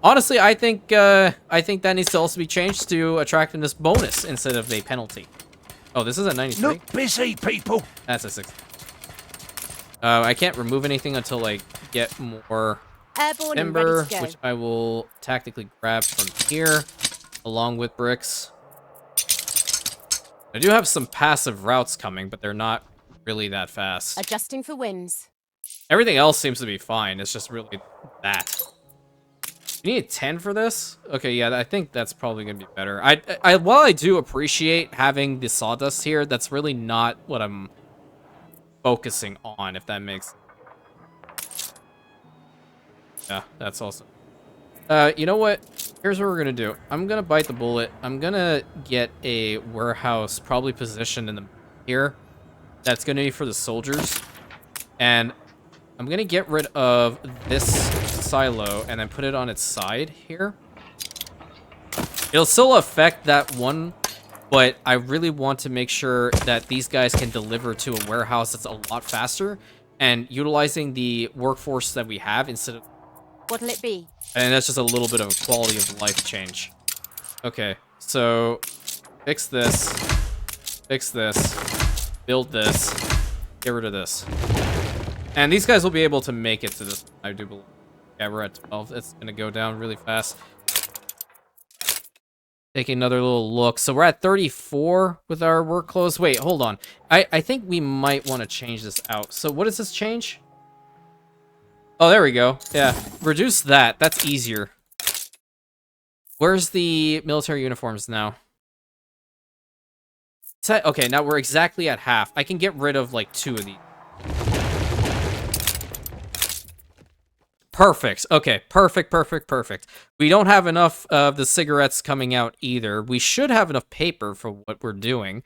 Honestly, I think that needs to also be changed to attractiveness bonus instead of a penalty. Oh, this is a 93. Look busy, people. That's a 60. I can't remove anything until I get more Airborne and timber, ready to go. which I will tactically grab from here, along with bricks. I do have some passive routes coming, but they're not really that fast. Adjusting for winds. Everything else seems to be fine. It's just really that. You need 10 for this? Okay, yeah, I think that's probably gonna be better. While I do appreciate having the sawdust here, that's really not what I'm focusing on, if that makes sense. Yeah, that's also. You know what? Here's what we're gonna do. I'm gonna bite the bullet. I'm gonna get a warehouse probably positioned in the here. That's gonna be for the soldiers. And I'm gonna get rid of this silo and then put it on its side here. It'll still affect that one, but I really want to make sure that these guys can deliver to a warehouse that's a lot faster and utilizing the workforce that we have instead of. What'll it be? And that's just a little bit of a quality of life change. Okay, so fix this, build this, get rid of this. And these guys will be able to make it to this, I do believe. Yeah, we're at 12. It's going to go down really fast. Taking another little look. So we're at 34 with our work clothes. Wait, hold on. I think we might want to change this out. So what does this change? Oh, there we go. Yeah, reduce that. That's easier. Where's the military uniforms now? Okay, now we're exactly at half. I can get rid of like 2 of these. Perfect. Okay, perfect. We don't have enough of the cigarettes coming out either. We should have enough paper for what we're doing,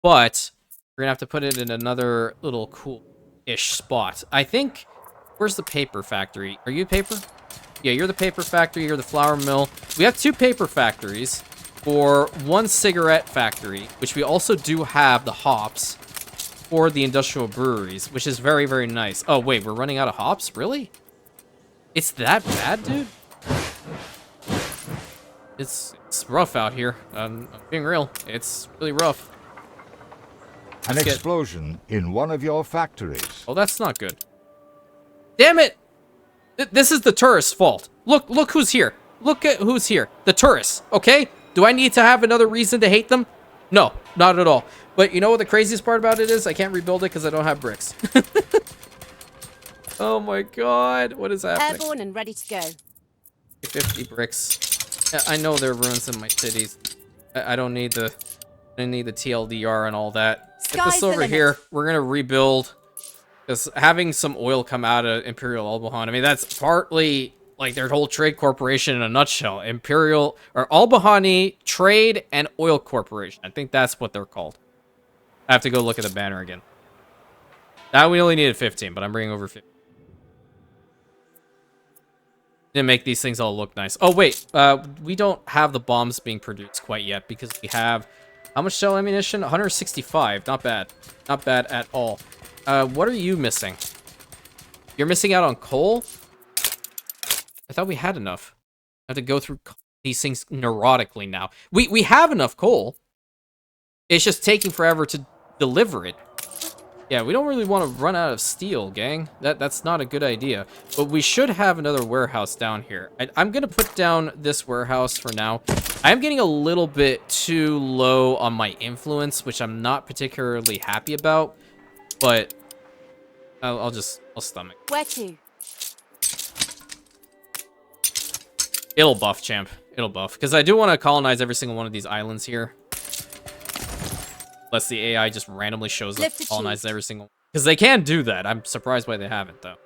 but we're gonna have to put it in another little cool-ish spot. I think, where's the paper factory? Are you paper? Yeah, you're the paper factory, you're the flour mill. We have 2 paper factories for 1 cigarette factory, which we also do have the hops for the industrial breweries, which is very, very nice. Oh, wait, we're running out of hops? Really? It's that bad, dude? It's rough out here. I'm being real. It's really rough. An explosion in one of your factories. Oh, that's not good. Damn it! This is the tourists' fault. Look who's here. Look at who's here. The tourists, okay? Do I need to have another reason to hate them? No, not at all. But you know what the craziest part about it is? I can't rebuild it because I don't have bricks. Oh my god, what is happening? Airborne and ready to go. 50 bricks. Yeah, I know there are ruins in my cities. I don't need the TLDR and all that. Get this over here. We're gonna rebuild. Because having some oil come out of Imperial Albion, I mean, that's partly like their whole trade corporation in a nutshell. Imperial or Albahani Trade and Oil Corporation. I think that's what they're called. I have to go look at the banner again. Now we only needed 15, but I'm bringing over 50. To make these things all look nice. Oh, wait. We don't have the bombs being produced quite yet because we have... How much shell ammunition? 165. Not bad. Not bad at all. What are you missing? You're missing out on coal? I thought we had enough. I have to go through these things neurotically now. We have enough coal. It's just taking forever to deliver it. Yeah, we don't really want to run out of steel, gang. That's not a good idea. But we should have another warehouse down here. I'm going to put down this warehouse for now. I am getting a little bit too low on my influence, which I'm not particularly happy about. But I'll stomach. Where to? It'll buff, champ. It'll buff. Because I do want to colonize every single one of these islands here. Unless the AI just randomly shows up to colonize every single one. Because they can do that. I'm surprised why they haven't, though.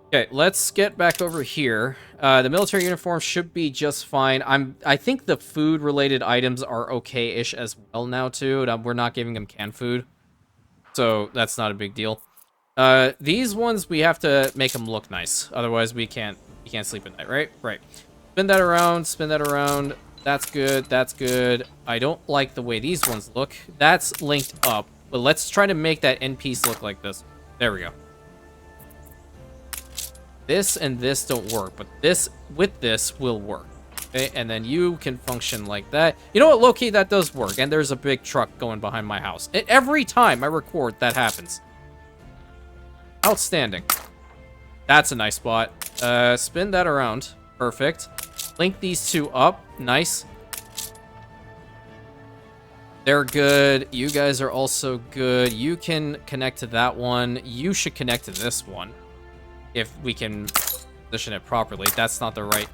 Okay, let's get back over here. The military uniform should be just fine. I think the food-related items are okay-ish as well now, too. We're not giving them canned food. So that's not a big deal. These ones, we have to make them look nice. Otherwise, we can't sleep at night, right? Right. Spin that around, spin that around. That's good, that's good. I don't like the way these ones look. That's linked up, but let's try to make that end piece look like this. There we go. This and this don't work, but this with this will work. Okay, and then you can function like that. You know what, low-key, that does work. And there's a big truck going behind my house. Every time I record, that happens. Outstanding. That's a nice spot. Spin that around. Perfect. Link these two up. Nice. They're good. You guys are also good. You can connect to that one. You should connect to this one. If we can position it properly. That's not the right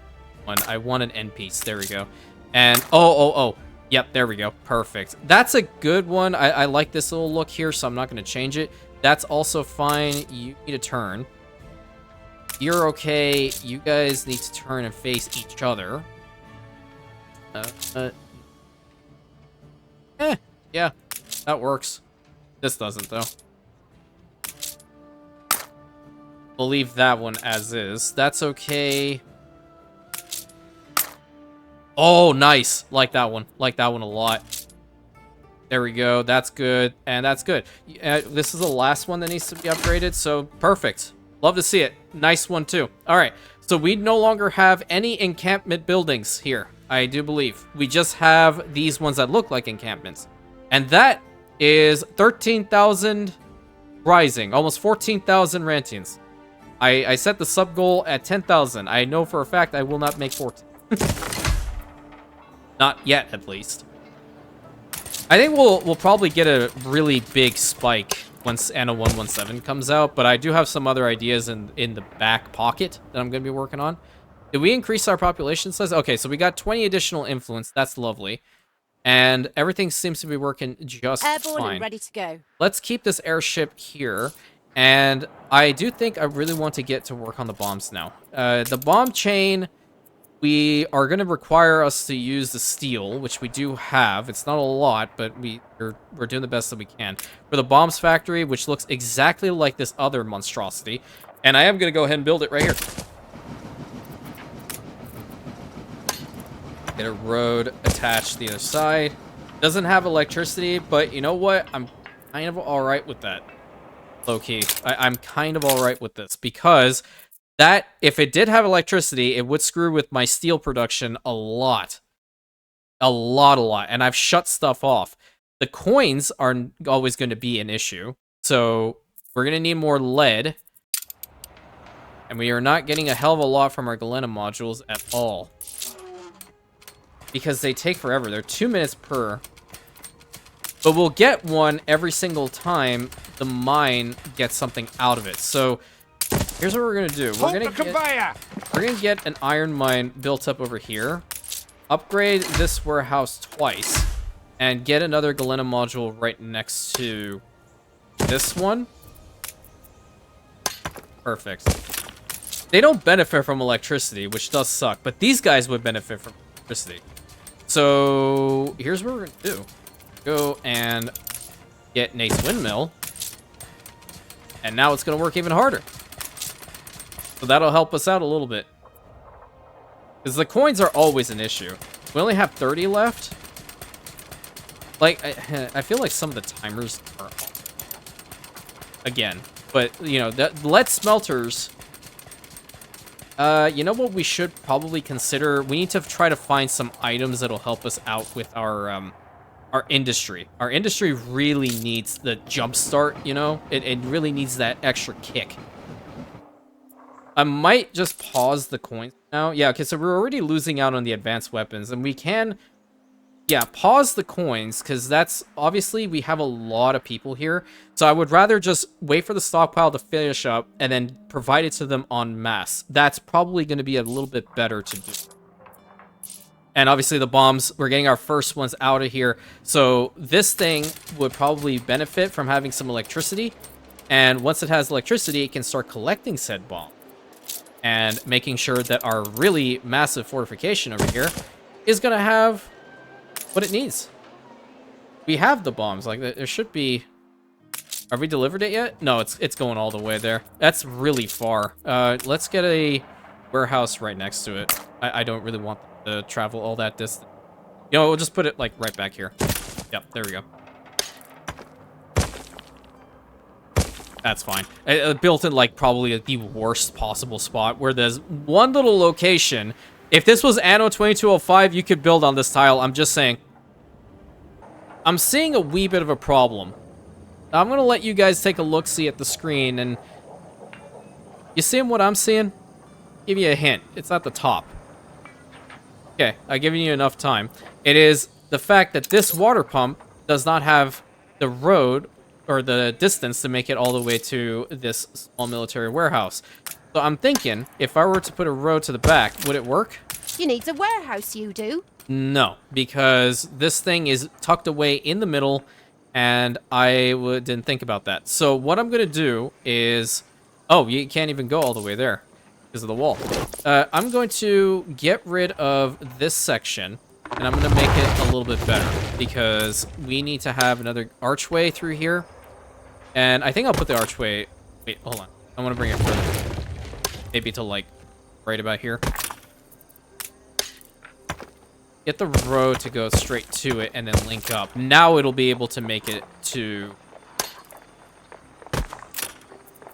one. I want an end piece. There we go. And, oh. Yep, there we go. Perfect. That's a good one. I like this little look here, so I'm not going to change it. That's also fine. You need to turn. You're okay. You guys need to turn and face each other. Yeah, that works. This doesn't, though. We'll leave that one as is. That's okay. Oh, nice. Like that one. Like that one a lot. There we go. That's good. And that's good. This is the last one that needs to be upgraded, so perfect. Love to see it. Nice one, too. All right. So we no longer have any encampment buildings here, I do believe. We just have these ones that look like encampments. And that is 13,000 rising. Almost 14,000 rantians. I set the sub goal at 10,000. I know for a fact I will not make 14. Not yet, at least. I think we'll probably get a really big spike once Anno 117 comes out, but I do have some other ideas in the back pocket that I'm going to be working on. Did we increase our population size? Okay, so we got 20 additional influence. That's lovely. And everything seems to be working just Airborne fine. and ready to go. Let's keep this airship here. And I do think I really want to get to work on the bombs now. The bomb chain, we are going to require us to use the steel, which we do have. It's not a lot, but we're doing the best that we can. For the bombs factory, which looks exactly like this other monstrosity. And I am going to go ahead and build it right here. Get a road attached to the other side. Doesn't have electricity, but you know what? I'm kind of all right with that. Low-key. I'm kind of all right with this because that, if it did have electricity, it would screw with my steel production a lot. A lot. And I've shut stuff off. The coins are always going to be an issue. So we're going to need more lead. And we are not getting a hell of a lot from our Galena modules at all. Because they take forever. They're 2 minutes per. But we'll get one every single time the mine gets something out of it. So here's what we're gonna do. We're gonna get an iron mine built up over here. Upgrade this warehouse twice. And get another Galena module right next to this one. Perfect. They don't benefit from electricity, which does suck. But these guys would benefit from electricity. So here's what we're gonna do. Go and get Nate's Windmill. And now it's going to work even harder. So that'll help us out a little bit. Because the coins are always an issue. We only have 30 left. Like, I feel like some of the timers are off. Again. But, you know, the lead smelters... you know what we should probably consider? We need to try to find some items that'll help us out with our industry. Our industry really needs the jump start, you know? It really needs that extra kick. I might just pause the coins now. Yeah, okay, so we're already losing out on the advanced weapons, and we can... Yeah, pause the coins, because that's... Obviously, we have a lot of people here, so I would rather just wait for the stockpile to finish up, and then provide it to them en masse. That's probably going to be a little bit better to do. And obviously the bombs, we're getting our first ones out of here. So this thing would probably benefit from having some electricity. And once it has electricity, it can start collecting said bomb. And making sure that our really massive fortification over here is going to have what it needs. We have the bombs. Like, there should be... Have we delivered it yet? No, it's going all the way there. That's really far. Let's get a warehouse right next to it. I don't really want to travel all that distance. You know, we'll just put it, like, right back here. Yep, there we go. That's fine. Built in, like, probably the worst possible spot, where there's one little location. If this was Anno 2205, you could build on this tile. I'm just saying. I'm seeing a wee bit of a problem. I'm going to let you guys take a look-see at the screen, and... You seeing what I'm seeing? Give you a hint. It's at the top. Okay, I've given you enough time. It is the fact that this water pump does not have the road or the distance to make it all the way to this small military warehouse. So I'm thinking, if I were to put a road to the back, would it work? You need a warehouse, you do. No, because this thing is tucked away in the middle, and I didn't think about that. So what I'm going to do is... Oh, you can't even go all the way there because of the wall. I'm going to get rid of this section, and I'm going to make it a little bit better because we need to have another archway through here. And I think I'll put the archway... Wait, hold on. I want to bring it further. Maybe to, like, right about here. Get the road to go straight to it and then link up. Now it'll be able to make it to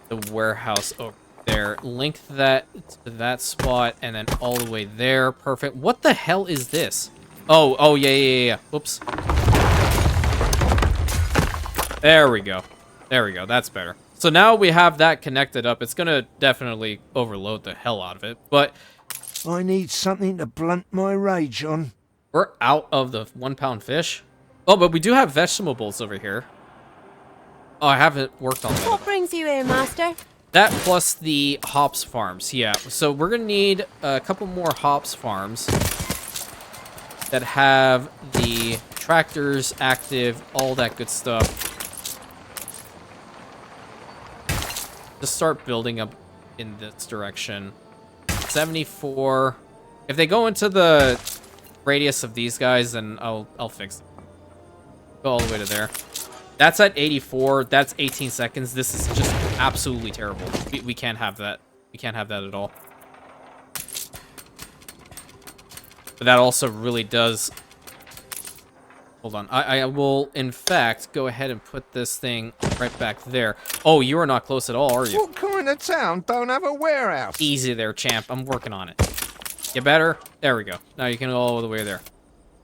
the warehouse over there. Link that to that spot and then all the way there. Perfect. What the hell is this? Oh, yeah. Oops. There we go. There we go. That's better. So now we have that connected up. It's going to definitely overload the hell out of it. But I need something to blunt my rage on. we're out of the 1 pound fish. Oh, but we do have vegetables over here. Oh, I haven't worked on that. What brings you here, master? That plus the hops farms. Yeah. So we're going to need a couple more hops farms that have the tractors active, all that good stuff. Just start building up in this direction. 74. If they go into the radius of these guys, then I'll fix it. Go all the way to there. That's at 84. That's 18 seconds. This is just absolutely terrible. We can't have that. We can't have that at all. But that also really does... Hold on. I will, in fact, go ahead and put this thing right back there. Oh, you are not close at all, are you? What kind of town don't have a warehouse? Easy there, champ. I'm working on it. Get better? There we go. Now you can go all the way there.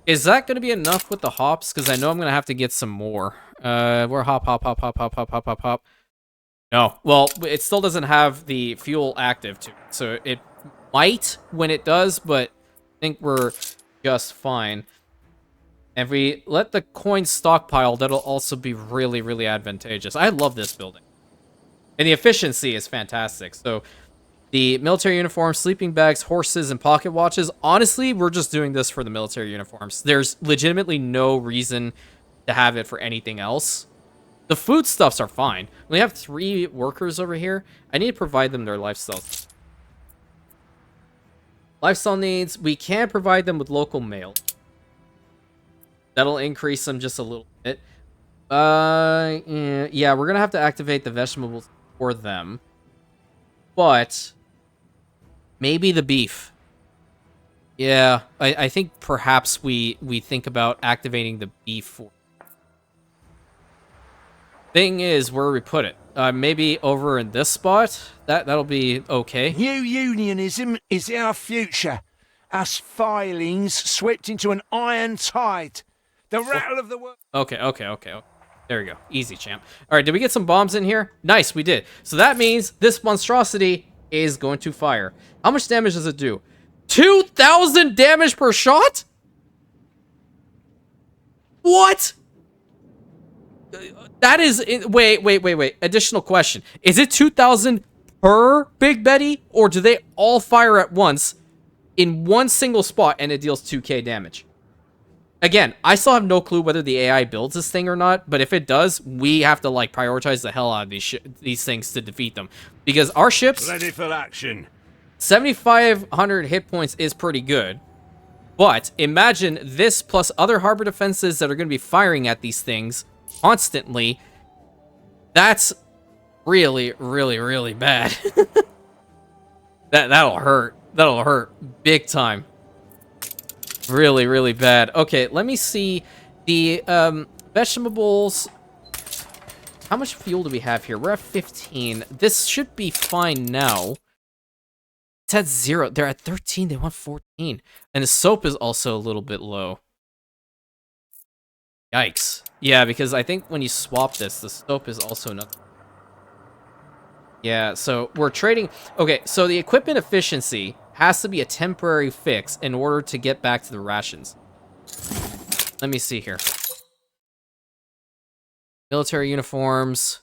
Is that going to be enough with the hops? Because I know I'm going to have to get some more. We're hop. No. Well, it still doesn't have the fuel active to it. So it might when it does, but I think we're just fine. If we let the coins stockpile, that'll also be really, really advantageous. I love this building. And the efficiency is fantastic. So the military uniforms, sleeping bags, horses, and pocket watches. Honestly, we're just doing this for the military uniforms. There's legitimately no reason to have it for anything else. The foodstuffs are fine. We have 3 workers over here. I need to provide them their lifestyles. Lifestyle needs. We can provide them with local mail. That'll increase them just a little bit. Yeah, we're gonna have to activate the vegetables for them. But maybe the beef. Yeah, I think perhaps we think about activating the beef for. Thing is, where we put it. Maybe over in this spot. That'll be okay. New unionism is our future. Us filings swept into an iron tide. The rattle of the world. Okay. There we go. Easy, champ. All right, did we get some bombs in here? Nice, we did. So that means this monstrosity is going to fire. How much damage does it do? 2,000 damage per shot? What? That is... Wait. Additional question. Is it 2,000 per Big Betty? Or do they all fire at once in one single spot and it deals 2k damage? Again, I still have no clue whether the AI builds this thing or not, but if it does, we have to, like, prioritize the hell out of these things to defeat them. Because our ships... Ready for action. 7,500 hit points is pretty good. But imagine this plus other harbor defenses that are going to be firing at these things constantly. That's really, really, really bad. That'll hurt. That'll hurt big time. Really, really bad. Okay, let me see the vegetables. How much fuel do we have here? We're at 15. This should be fine now. It's at 0. They're at 13. They want 14. And the soap is also a little bit low. Yikes. Yeah, because I think when you swap this, the soap is also not... Yeah, so we're trading... Okay, so the equipment efficiency has to be a temporary fix in order to get back to the rations. Let me see here. Military uniforms.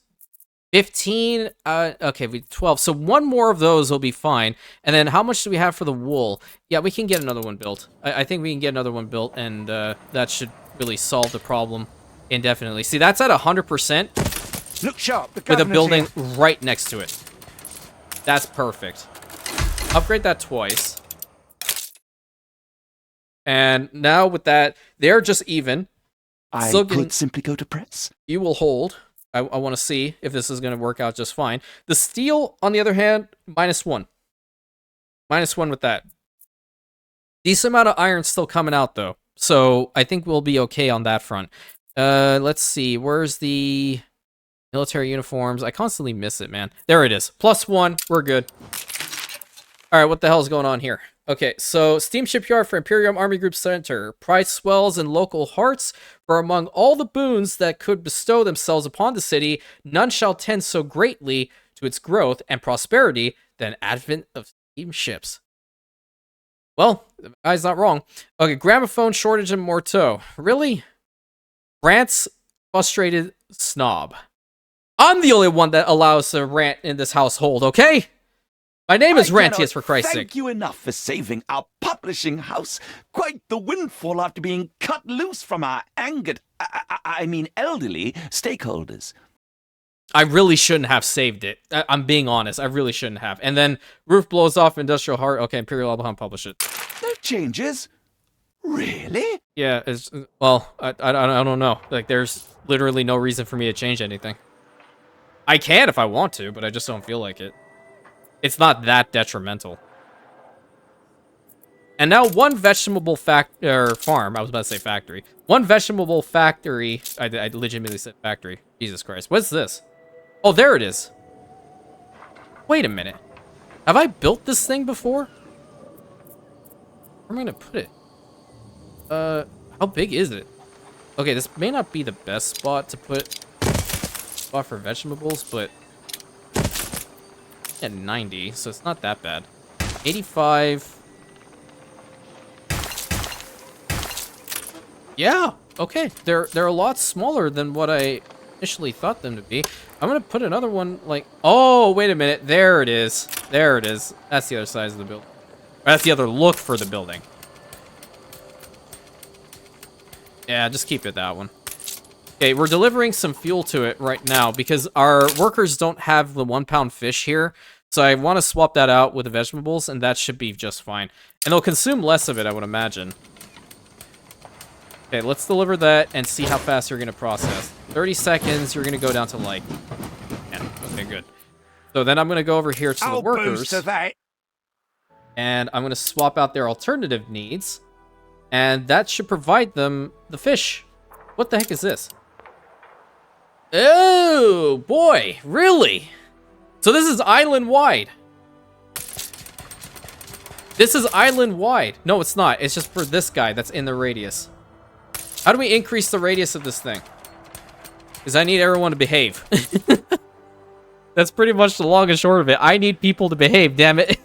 15. Okay, we 12. So one more of those will be fine. And then how much do we have for the wool? Yeah, we can get another one built. I think we can get another one built, and that should really solve the problem indefinitely. See, that's at 100%. Look sharp. The With a governor's building here. right next to it. That's perfect. Upgrade that twice. And now with that, they're just even. I Still could simply go to press. You will hold. I want to see if this is going to work out just fine. The steel, on the other hand, -1. -1 with that. Decent amount of iron still coming out, though. So I think we'll be okay on that front. Let's see. Where's the military uniforms? I constantly miss it, man. There it is. +1. We're good. All right, what the hell is going on here? Okay, so Steam Shipyard for Imperium Army Group Center. Price swells in local hearts, for among all the boons that could bestow themselves upon the city, none shall tend so greatly to its growth and prosperity than advent of steam ships. Well, the guy's not wrong. Okay, gramophone shortage in Morteau. Really? Rant's frustrated snob. I'm the only one that allows a rant in this household, okay? My name is I cannot Rantius, for Christ's thank sake. you enough for saving our publishing house. Quite the windfall after being cut loose from our angered, I mean elderly stakeholders. I really shouldn't have saved it. I'm being honest. I really shouldn't have. And then roof blows off, industrial heart. Okay, Imperial Albion publish it. No changes? Really? Yeah, it's, well, I don't know. Like, there's literally no reason for me to change anything. I can if I want to, but I just don't feel like it. It's not that detrimental. And now one vegetable farm. I was about to say factory. One vegetable factory. I legitimately said factory. Jesus Christ. What's this? Oh, there it is. Wait a minute. Have I built this thing before? Where am I going to put it? How big is it? Okay, this may not be the best spot to put spot for vegetables, but at 90, so it's not that bad. 85. Yeah, okay. They're a lot smaller than what I initially thought them to be. I'm gonna put another one like. Oh, wait a minute. There it is. There it is. That's the other size of the building. That's the other look for the building. Yeah, just keep it that one. Okay, we're delivering some fuel to it right now because our workers don't have the 1 pound fish here. So I want to swap that out with the vegetables, and that should be just fine. And they'll consume less of it, I would imagine. Okay, let's deliver that and see how fast you're going to process. 30 seconds, you're going to go down to like 10. Okay, good. So then I'm going to go over here to the workers. Boost to that. And I'm going to swap out their alternative needs. And that should provide them the fish. What the heck is this? Oh, boy. Really? So this is island-wide. This is island-wide. No, it's not. It's just for this guy that's in the radius. How do we increase the radius of this thing? Because I need everyone to behave. That's pretty much the long and short of it. I need people to behave, damn it.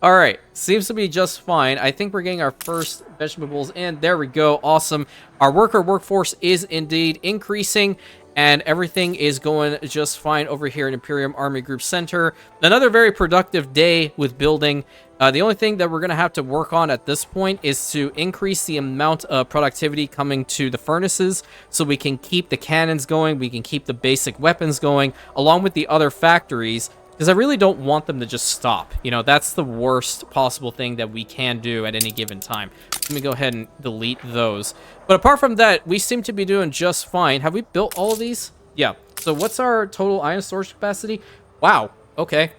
Alright, seems to be just fine. I think we're getting our first vegetables in. There we go, awesome. Our workforce is indeed increasing, and everything is going just fine over here in Imperium Army Group Center. Another very productive day with building. The only thing that we're going to have to work on at this point is to increase the amount of productivity coming to the furnaces so we can keep the cannons going, we can keep the basic weapons going, along with the other factories. Because I really don't want them to just stop. You know, that's the worst possible thing that we can do at any given time. Let me go ahead and delete those. But apart from that, we seem to be doing just fine. Have we built all of these? Yeah. So what's our total iron storage capacity? Wow. Okay.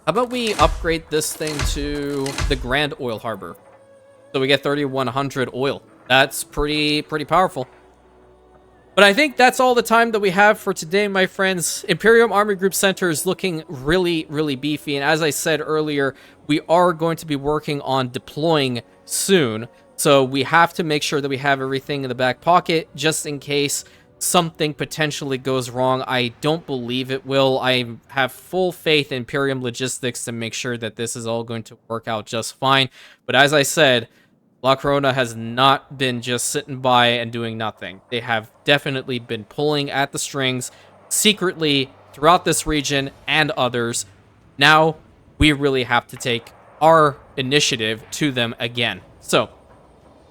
How about we upgrade this thing to the Grand Oil Harbor? So we get 3,100 oil. That's pretty powerful. But I think that's all the time that we have for today, my friends. Imperium Army Group Center is looking really beefy. And as I said earlier, we are going to be working on deploying soon. So we have to make sure that we have everything in the back pocket just in case something potentially goes wrong. I don't believe it will. I have full faith in Imperium Logistics to make sure that this is all going to work out just fine. But as I said, La Corona has not been just sitting by and doing nothing. They have definitely been pulling at the strings secretly throughout this region and others. Now, we really have to take our initiative to them again. So,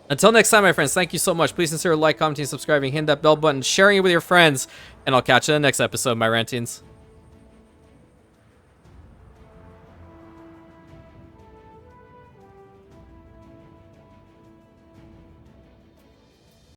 until next time, my friends, thank you so much. Please consider like, commenting, subscribing, hit that bell button, sharing it with your friends, and I'll catch you in the next episode, my Rantians.